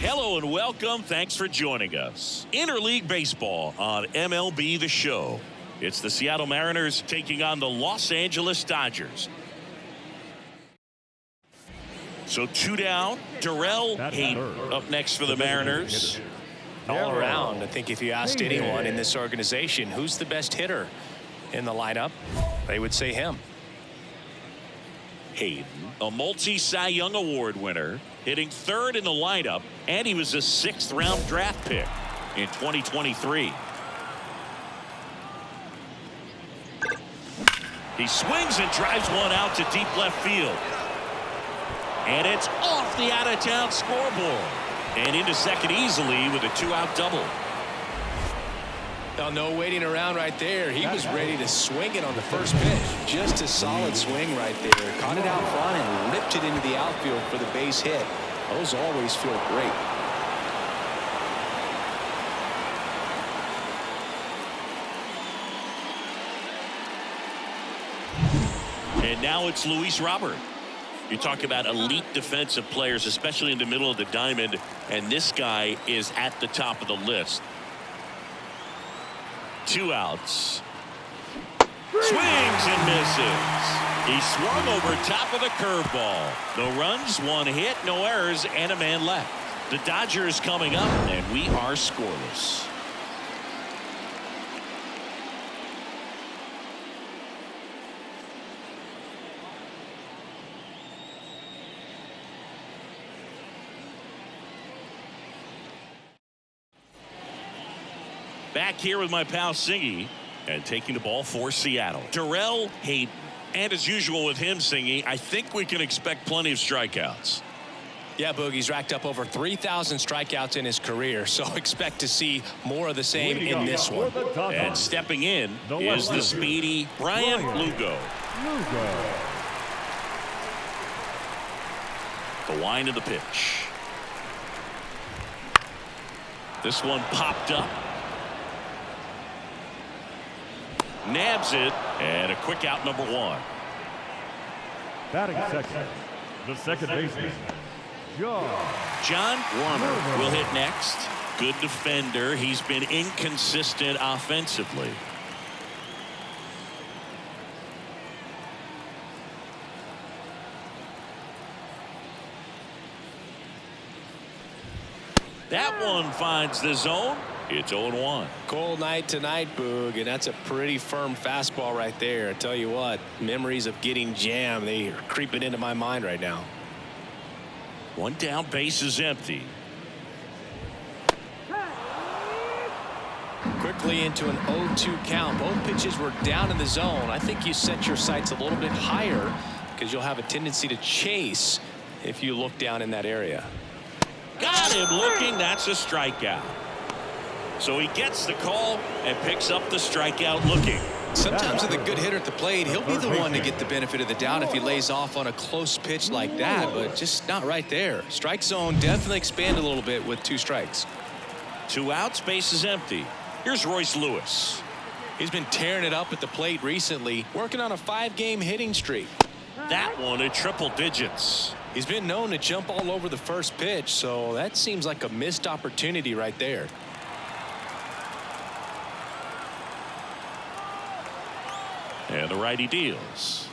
Hello and welcome. Thanks for joining us. Interleague Baseball on MLB The Show. It's the Seattle Mariners taking on the Los Angeles Dodgers. So 2 down. Darrell Hayden up next for the Mariners. All around, I think if you asked anyone in this organization who's the best hitter in the lineup, they would say him. Hayden, a multi-Cy Young Award winner, hitting third in the lineup, and he was a 6th-round draft pick in 2023. He swings and drives one out to deep left field. And it's off the out-of-town scoreboard. And into second easily with a 2-out double. Now, no waiting around right there. He was ready to swing it on the first pitch. Just a solid swing right there. Caught it out front and ripped it into the outfield for the base hit. Those always feel great. And now it's Luis Robert. You talk about elite defensive players, especially in the middle of the diamond, and this guy is at the top of the list. 2 outs. Swings and misses. He swung over top of the curveball. No runs, 1 hit, no errors, and a man left. The Dodgers coming up, and we are scoreless. Back here with my pal Singy, and taking the ball for Seattle, Darrell Hayden. And as usual with him, Singy, I think we can expect plenty of strikeouts. Yeah, Boogie's racked up over 3,000 strikeouts in his career, so expect to see more of the same in this one. And stepping in is the speedy Brian Lugo. The wind of the pitch. This one popped up. Nabs it, and a quick out, number 1. Batting second, the second baseman, John Warner will hit next. Good defender. He's been inconsistent offensively. That one finds the zone. It's 0-1. Cold night tonight, Boog, and that's a pretty firm fastball right there. I tell you what, memories of getting jammed, they are creeping into my mind right now. 1 down, base is empty. Quickly into an 0-2 count. Both pitches were down in the zone. I think you set your sights a little bit higher because you'll have a tendency to chase if you look down in that area. Got him looking. That's a strikeout. So he gets the call and picks up the strikeout looking. Sometimes with a good hitter at the plate, he'll be the one to get the benefit of the doubt if he lays off on a close pitch like that, but just not right there. Strike zone definitely expanded a little bit with 2 strikes. 2 outs, base is empty. Here's Royce Lewis. He's been tearing it up at the plate recently, working on a 5-game hitting streak. That one at triple digits. He's been known to jump all over the first pitch, so that seems like a missed opportunity right there. And the righty deals.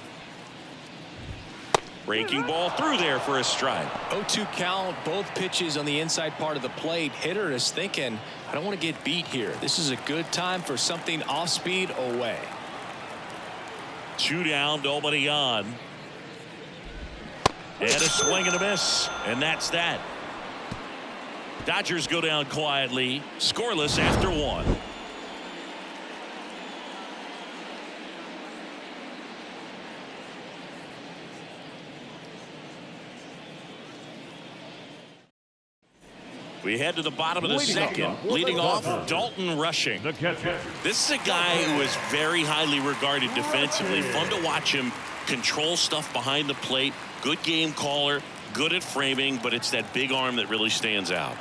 Breaking ball through there for a strike. 0-2 count, both pitches on the inside part of the plate. Hitter is thinking, I don't want to get beat here. This is a good time for something off speed away. 2 down, nobody on. And a swing and a miss. And that's that. Dodgers go down quietly, scoreless after 1. We head to the bottom of the second, leading off Dalton Rushing. This is a guy who is very highly regarded defensively. Fun to watch him control stuff behind the plate. Good game caller, good at framing, but it's that big arm that really stands out.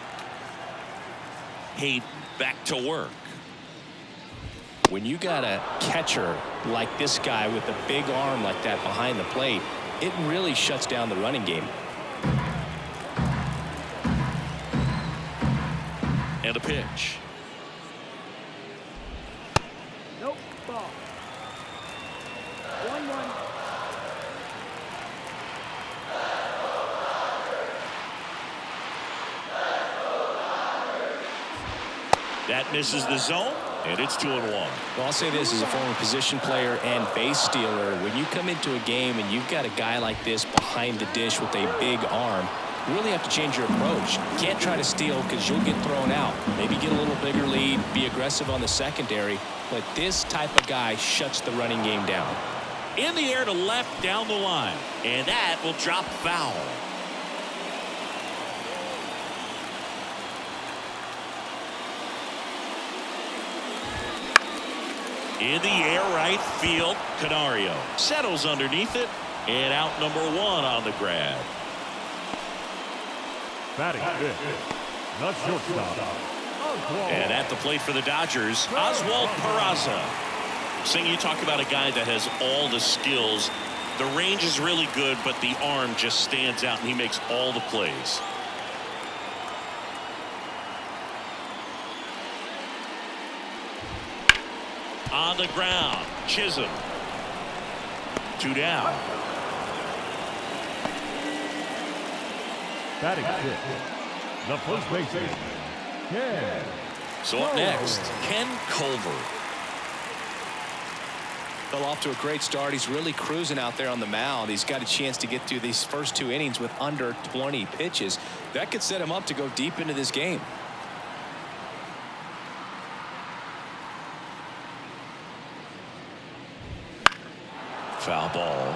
Hayden back to work. When you got a catcher like this guy with a big arm like that behind the plate, it really shuts down the running game. And the pitch. Nope, ball. 1-1. That misses the zone, and it's 2-1. Well, I'll say this as a former position player and base stealer. When you come into a game and you've got a guy like this behind the dish with a big arm, you really have to change your approach. You can't try to steal because you'll get thrown out. Maybe get a little bigger lead, be aggressive on the secondary. But this type of guy shuts the running game down. In the air to left down the line, and that will drop foul. In the air right field, Canario settles underneath it, and out number 1 on the grab. Batting fifth, the shortstop. And at the plate for the Dodgers, Oswald Peraza. Sing, you talk about a guy that has all the skills. The range is really good, but the arm just stands out, and he makes all the plays. On the ground, Chisholm. 2 down. Batting fifth, the first baseman, Ken. So up next, Ken Culver. Well, off to a great start. He's really cruising out there on the mound. He's got a chance to get through these first 2 innings with under 20 pitches. That could set him up to go deep into this game. Foul ball.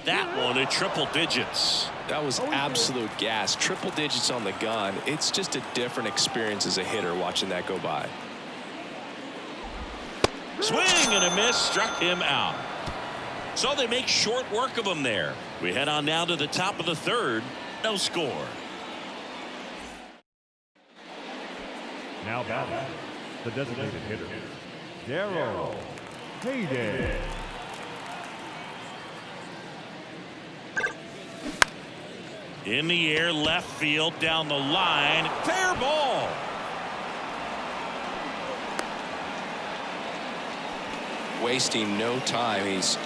That one at triple digits. That was absolute gas. Triple digits on the gun. It's just a different experience as a hitter watching that go by. Swing and a miss, struck him out. So they make short work of him there. We head on now to the top of the 3rd. No score. Now batting, the designated hitter, Darrell Hayden. In the air, left field, down the line. Fair ball. Wasting no time. He's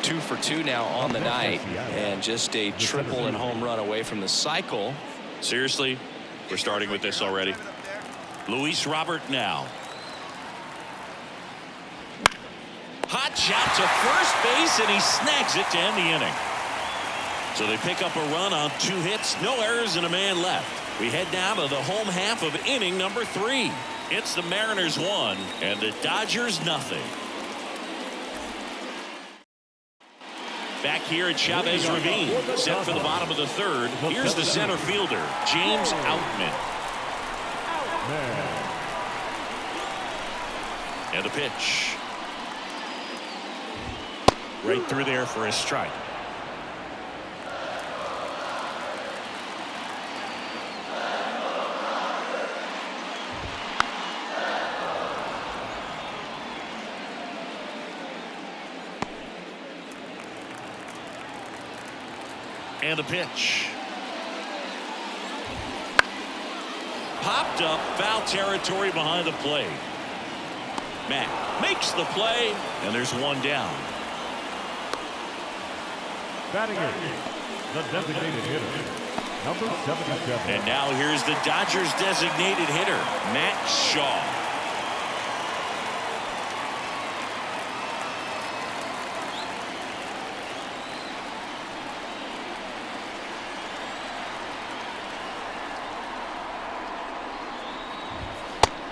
2 for 2 now on the night, and just a triple and home run away from the cycle. Seriously, we're starting with this already. Luis Robert now. Hot shot to first base, and he snags it to end the inning. So they pick up a run on 2 hits, no errors, and a man left. We head now to the home half of inning number 3. It's the Mariners 1 and the Dodgers nothing. Back here at Chavez Ravine, set for the bottom of the 3rd. Here's the center fielder, James Outman. And the pitch. Right through there for a strike. And a pitch. Popped up, foul territory behind the plate. Mack makes the play, and there's 1 down. Batting eighth, the designated hitter, number 77. And now here's the Dodgers designated hitter, Matt Shaw.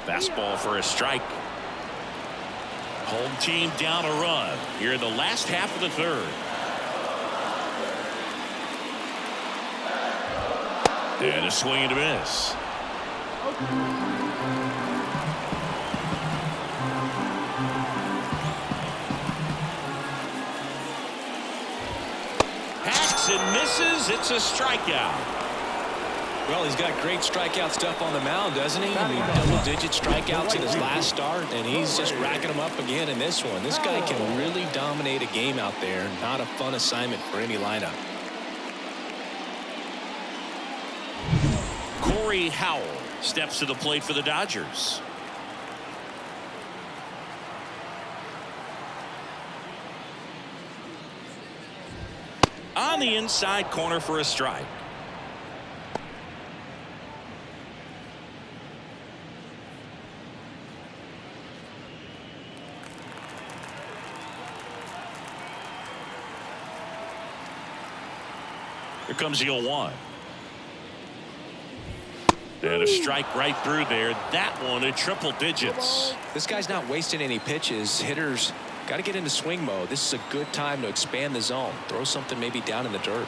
Fastball for a strike. Home team down a run here in the last half of the 3rd. And a swing and a miss. Hacks and misses. It's a strikeout. Well, he's got great strikeout stuff on the mound, doesn't he? I mean, double-digit strikeouts in his last start, and he's just racking them up again in this one. This guy can really dominate a game out there. Not a fun assignment for any lineup. Corey Howell steps to the plate for the Dodgers. On the inside corner for a strike. Here comes the 0-1. And a strike right through there. That one at triple digits. This guy's not wasting any pitches. Hitters got to get into swing mode. This is a good time to expand the zone. Throw something maybe down in the dirt.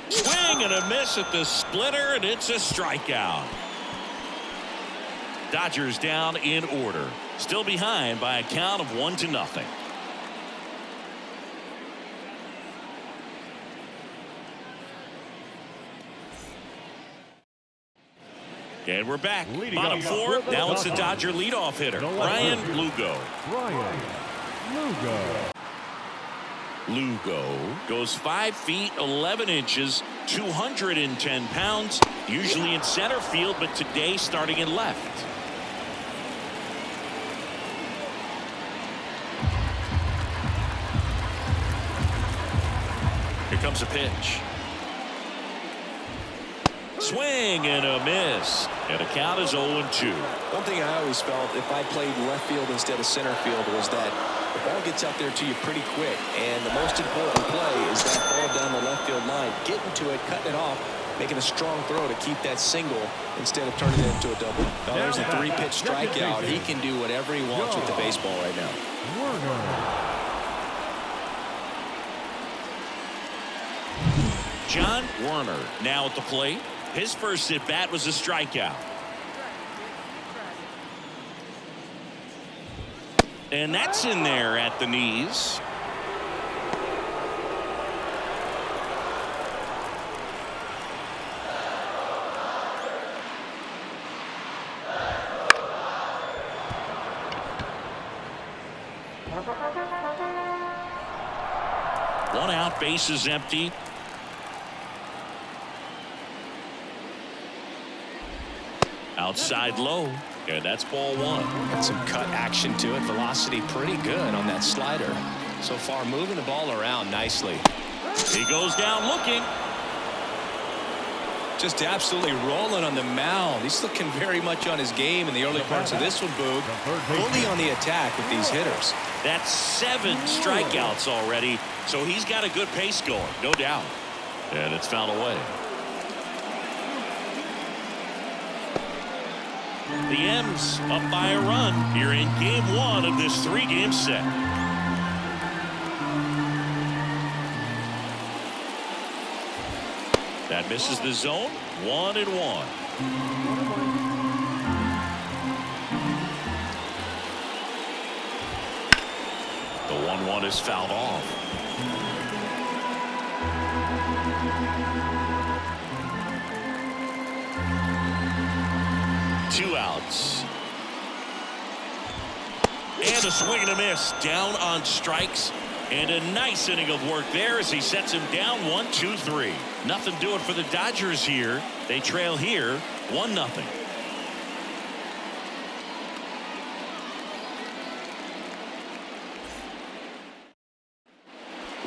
Swing and a miss at the splitter, and it's a strikeout. Dodgers down in order. Still behind by a count of 1-0. And we're back. Bottom four. Now it's the Dodger leadoff hitter, Brian Lugo. Lugo goes 5 feet 11 inches, 210 pounds, usually in center field, but today starting in left. Here comes a pitch. Swing and a miss. And the count is 0-2. One thing I always felt if I played left field instead of center field was that the ball gets out there to you pretty quick. And the most important play is that ball down the left field line. Getting to it, cutting it off, making a strong throw to keep that single instead of turning it into a double. Now there's a 3-pitch strikeout. He can do whatever he wants with the baseball right now. John Werner now at the plate. His first at bat was a strikeout. And that's in there at the knees. One out, base is empty. Outside low, and that's ball 1. Got some cut action to it. Velocity pretty good on that slider. So far moving the ball around nicely. He goes down looking. Just absolutely rolling on the mound. He's looking very much on his game in the early parts of this one, Boog. Fully on the attack with these hitters. That's 7 strikeouts already, so he's got a good pace going, no doubt. And it's fouled away. The M's up by a run here in game 1 of this 3-game set. That misses the zone. 1-1. The 1-1 is fouled off. Two outs. And a swing and a miss. Down on strikes. And a nice inning of work there as he sets him down 1-2-3. Nothing doing for the Dodgers here. They trail here 1-0.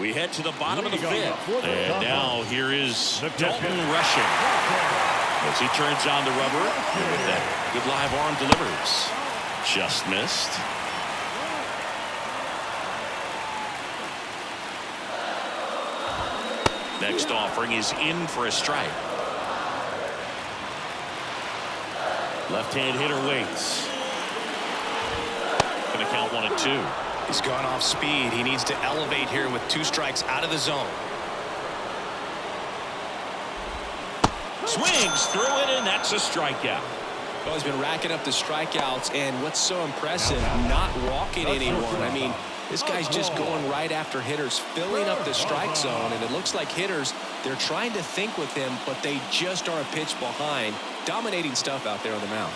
We head to the bottom of the 5th. And now here is Dalton Rushing. As he turns on the rubber with that good live arm delivers. Just missed. Next offering is in for a strike. Left-hand hitter waits. Going to count 1-2. He's gone off speed. He needs to elevate here with 2 strikes out of the zone. Swings through it, and that's a strikeout. Well, he's been racking up the strikeouts, and what's so impressive, not walking anyone. I mean, This guy's just going right after hitters, filling up the strike zone, and it looks like hitters, they're trying to think with him, but they just are a pitch behind. Dominating stuff out there on the mound.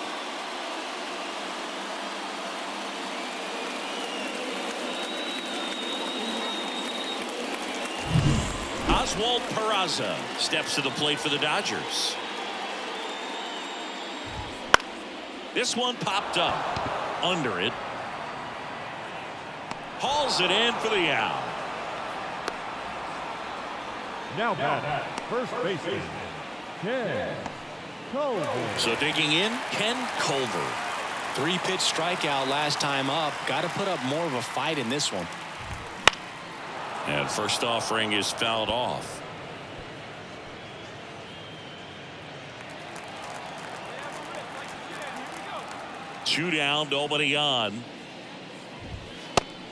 Oswald Peraza steps to the plate for the Dodgers. This one popped up under it. Hauls it in for the out. Now batting, first baseman, Ken Culver. So digging in, Ken Culver. 3-pitch strikeout last time up. Got to put up more of a fight in this one. And first offering is fouled off. Two down, nobody on.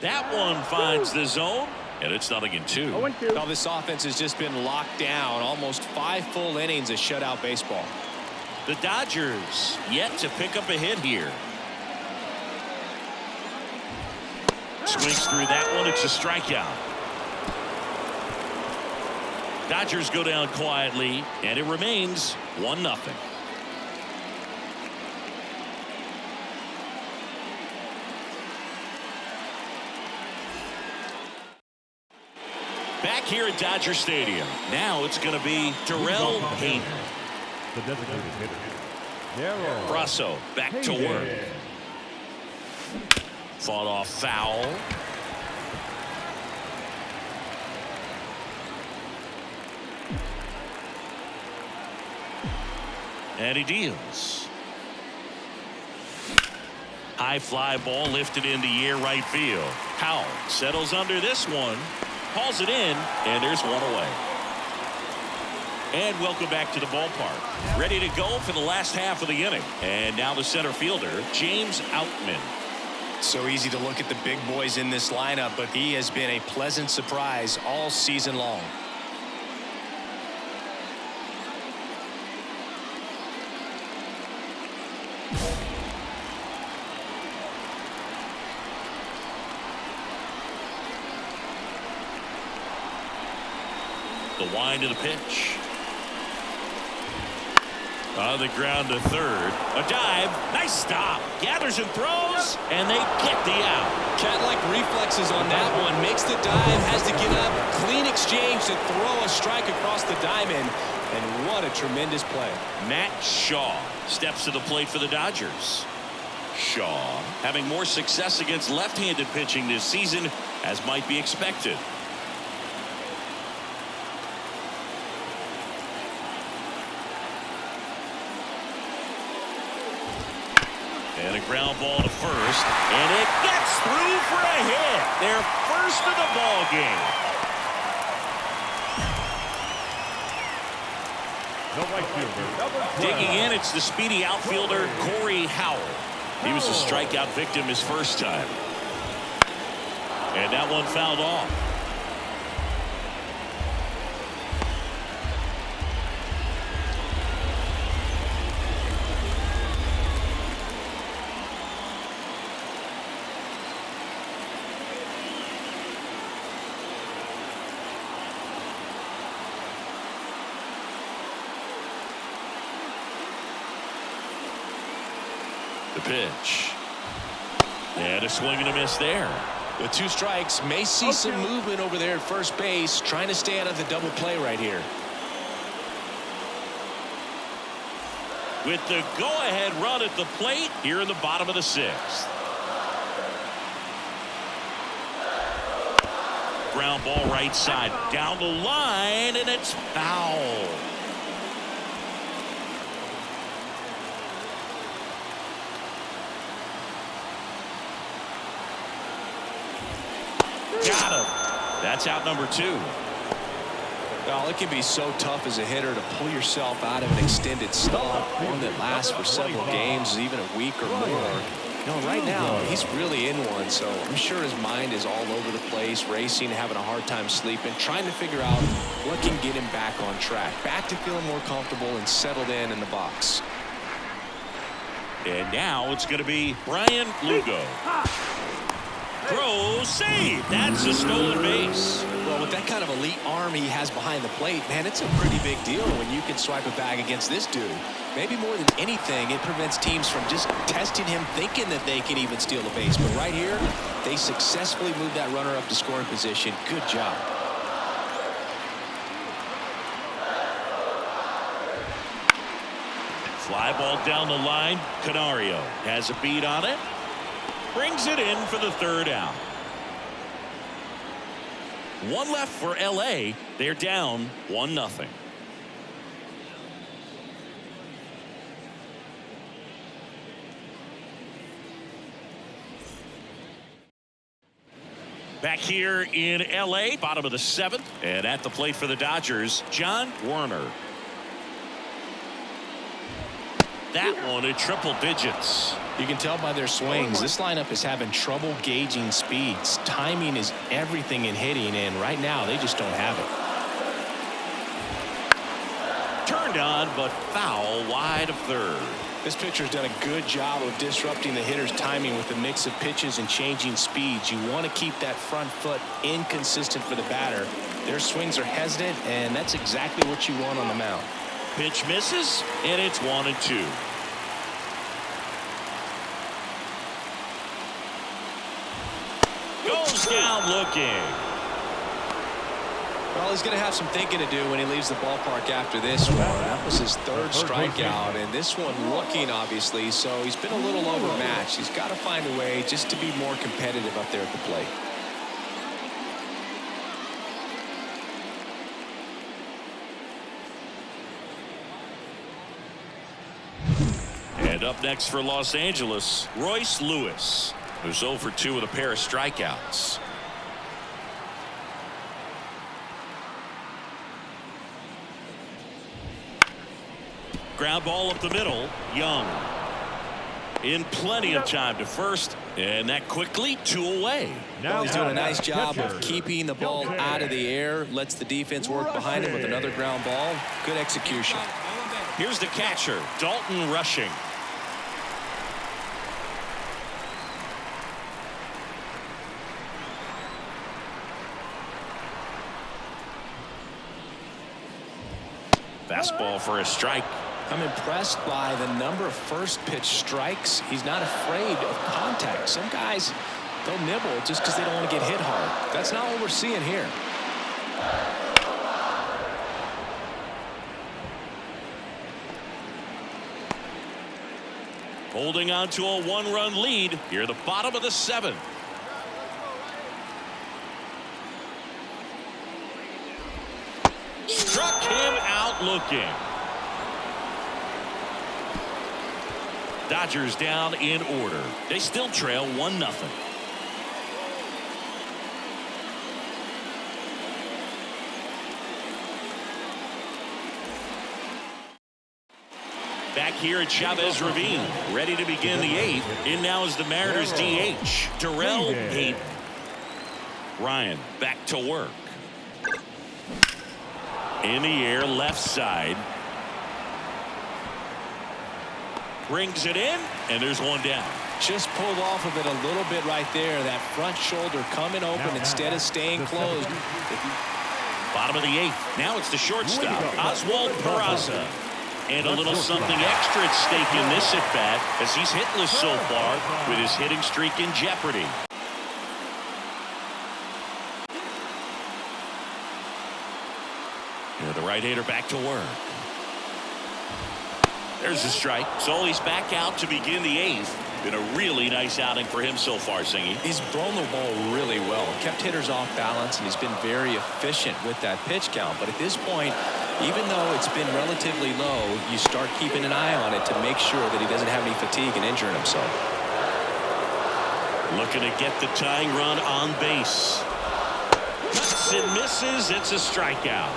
That one finds the zone, and it's 0-2. Well, this offense has just been locked down. Almost 5 full innings of shutout baseball. The Dodgers yet to pick up a hit here. Swings through that one. It's a strikeout. Dodgers go down quietly, and it remains 1-0. Back here at Dodger Stadium. Now it's going to be Darrell Hayden. The designated hitter, Darrell Brasso back to work. Fought off foul. And he deals. High fly ball lifted in the air right field. Howell settles under this one. Hauls it in, and there's one away. And welcome back to the ballpark. Ready to go for the last half of the inning. And now the center fielder, James Outman. So easy to look at the big boys in this lineup, but he has been a pleasant surprise all season long. The wind to the pitch. On the ground to third. A dive. Nice stop. Gathers and throws. And they get the out. Cat-like reflexes on that one. Makes the dive. Has to get up. Clean exchange to throw a strike across the diamond. And what a tremendous play. Matt Shaw steps to the plate for the Dodgers. Shaw having more success against left-handed pitching this season, as might be expected. And a ground ball to first, and it gets through for a hit. Their first of the ball game. The right fielder, number 12. Digging in, it's the speedy outfielder Corey Howell. He was a strikeout victim his first time. And that one fouled off. The pitch. And a swing and a miss there. With 2 strikes, may see some movement over there at first base, trying to stay out of the double play right here. With the go-ahead run at the plate here in the bottom of the 6th. Ground ball right side down the line, and it's foul. Got him. That's out number 2. Well, it can be so tough as a hitter to pull yourself out of an extended slump, one that lasts for several games, even a week or more. You know, right now, he's really in one, so I'm sure his mind is all over the place, racing, having a hard time sleeping, trying to figure out what can get him back on track, back to feeling more comfortable and settled in the box. And now it's going to be Brian Lugo. throw, save. That's a stolen base. Well, with that kind of elite arm he has behind the plate, man, it's a pretty big deal when you can swipe a bag against this dude. Maybe more than anything, it prevents teams from just testing him, thinking that they can even steal a base. But right here, they successfully moved that runner up to scoring position. Good job. Fly ball down the line. Canario has a beat on it. Brings it in for the third out. One left for LA. They're down 1-0. Back here in LA, bottom of the 7th, and at the plate for the Dodgers, John Werner. That one at triple digits. You can tell by their swings, this lineup is having trouble gauging speeds. Timing is everything in hitting, and right now they just don't have it. Turned on, but foul wide of third. This pitcher's done a good job of disrupting the hitter's timing with the mix of pitches and changing speeds. You want to keep that front foot inconsistent for the batter. Their swings are hesitant, and that's exactly what you want on the mound. Pitch misses, and it's 1-2. Goes down looking. Well, he's going to have some thinking to do when he leaves the ballpark after this one. That was his third strikeout, and this one looking, obviously, so he's been a little overmatched. He's got to find a way just to be more competitive up there at the plate. And up next for Los Angeles, Royce Lewis, who's 0 for 2 with a pair of strikeouts. Ground ball up the middle. Young in plenty of time to first, and that quickly 2 away. Well, he's doing a nice job of keeping the ball out of the air, lets the defense work behind him with another ground ball. Good execution. Here's the catcher, Dalton Rushing. Fastball for a strike. I'm impressed by the number of first pitch strikes. He's not afraid of contact. Some guys, they'll nibble just because they don't want to get hit hard. That's not what we're seeing here. Holding on to a 1-run lead here at the bottom of the 7th. Struck him out looking. Dodgers down in order. They still trail 1-0. Back here at Chavez Ravine, ready to begin the 8th. In now is the Mariners DH, Darrell Hayden. Ryan back to work. In the air, left side. Brings it in, and there's one down. Just pulled off of it a little bit right there. That front shoulder coming open instead of staying closed. Bottom of the 8th. Now it's the shortstop, Oswald Peraza. And a little something extra at stake in this at-bat as he's hitless so far with his hitting streak in jeopardy. The right-hander back to work. There's a strike. So he's back out to begin the 8th. Been a really nice outing for him so far, Singy. He's thrown the ball really well. Kept hitters off balance, and he's been very efficient with that pitch count. But at this point, even though it's been relatively low, you start keeping an eye on it to make sure that he doesn't have any fatigue and injuring himself. Looking to get the tying run on base. Cuts and misses. It's a strikeout.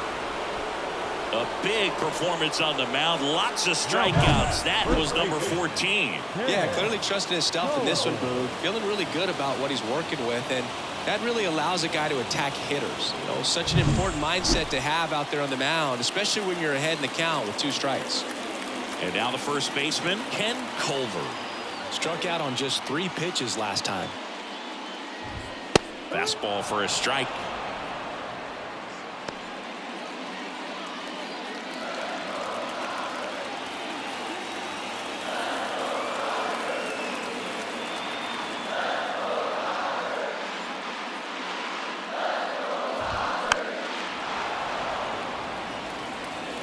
A big performance on the mound. Lots of strikeouts. That was number 14. Yeah, clearly trusting his stuff in this one, Boog. Feeling really good about what he's working with, and that really allows a guy to attack hitters. You know, such an important mindset to have out there on the mound, especially when you're ahead in the count with 2 strikes. And now the first baseman, Ken Culver. Struck out on just 3 pitches last time. Fastball for a strike.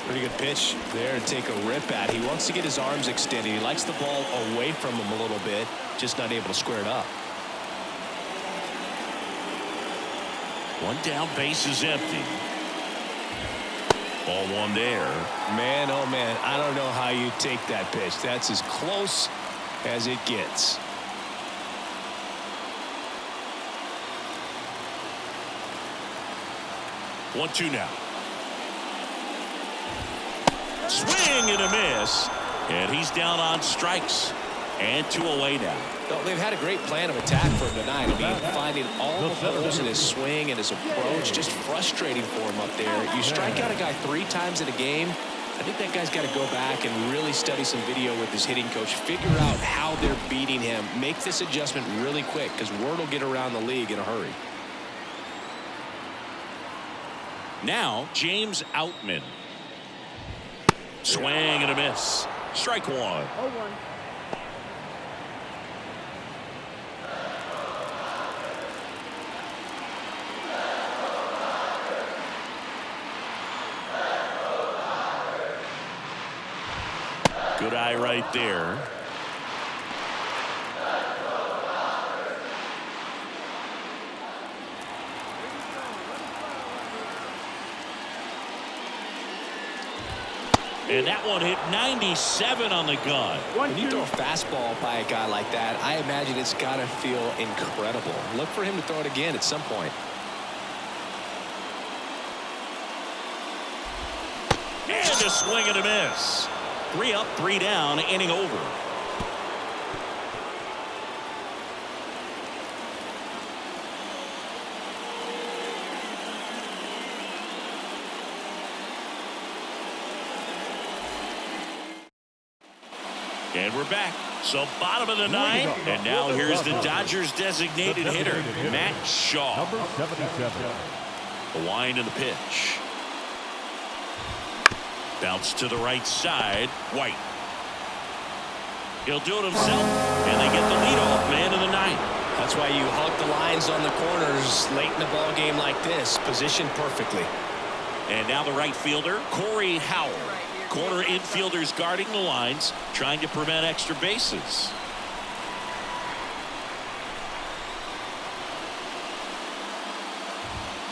Pretty good pitch there to take a rip at. He wants to get his arms extended. He likes the ball away from him a little bit, just not able to square it up. One down, base is empty. Ball one there. Man, oh man, I don't know how you take that pitch. That's as close as it gets. One, two now. Swing and a miss. And he's down on strikes. And 2 away now. Well, they've had a great plan of attack for him tonight. I mean, finding all the holes in his swing and his approach, just frustrating for him up there. You strike out a guy 3 times in a game, I think that guy's got to go back and really study some video with his hitting coach, figure out how they're beating him, make this adjustment really quick, because word will get around the league in a hurry. Now, James Outman. Swing and a miss. Strike one. 0-1. Good eye right there. And that one hit 97 on the gun. When you throw a fastball by a guy like that, I imagine it's got to feel incredible. Look for him to throw it again at some point. And a swing and a miss. 3 up, 3 down, inning over. And we're back. So bottom of the 9th, and now here's the Dodgers designated hitter, Matt Shaw. Number 77. The wind and the pitch. Bounce to the right side. White. He'll do it himself, and they get the leadoff man of the 9th. That's why you hug the lines on the corners late in the ball game like this, positioned perfectly. And now the right fielder, Corey Howell. Corner infielders guarding the lines, trying to prevent extra bases.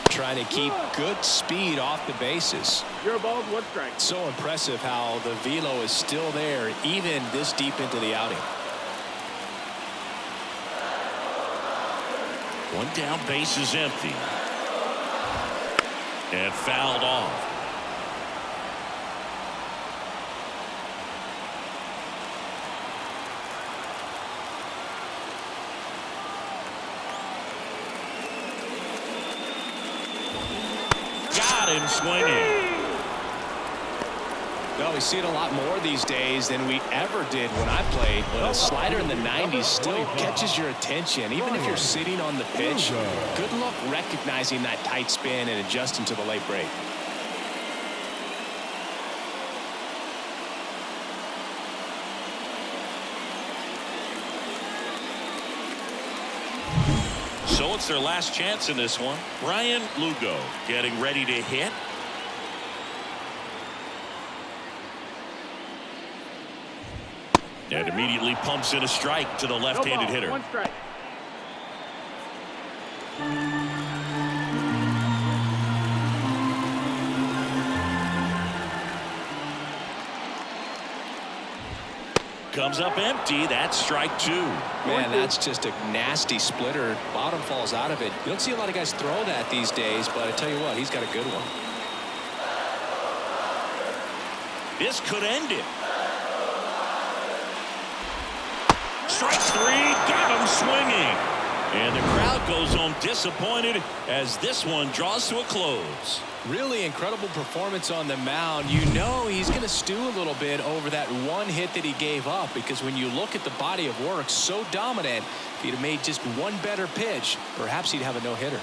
Trying to keep good speed off the bases. You're ball, 1 strike. So impressive how the velo is still there even this deep into the outing. One down, base is empty. And fouled off. Got him swinging. Well, we see it a lot more these days than we ever did when I played, but a slider in the 90s still catches your attention. Even if you're sitting on the pitch, good luck recognizing that tight spin and adjusting to the late break. So it's their last chance in this one. Brian Lugo getting ready to hit. And immediately pumps in a strike to the left-handed hitter. 1 strike. Comes up empty. That's strike 2. Man, that's just a nasty splitter. Bottom falls out of it. You don't see a lot of guys throw that these days, but I tell you what, he's got a good one. This could end it. Strike 3, got him swinging. And the crowd goes home disappointed as this one draws to a close. Really incredible performance on the mound. You know he's going to stew a little bit over that one hit that he gave up, because when you look at the body of work, so dominant, if he'd have made just one better pitch, perhaps he'd have a no-hitter.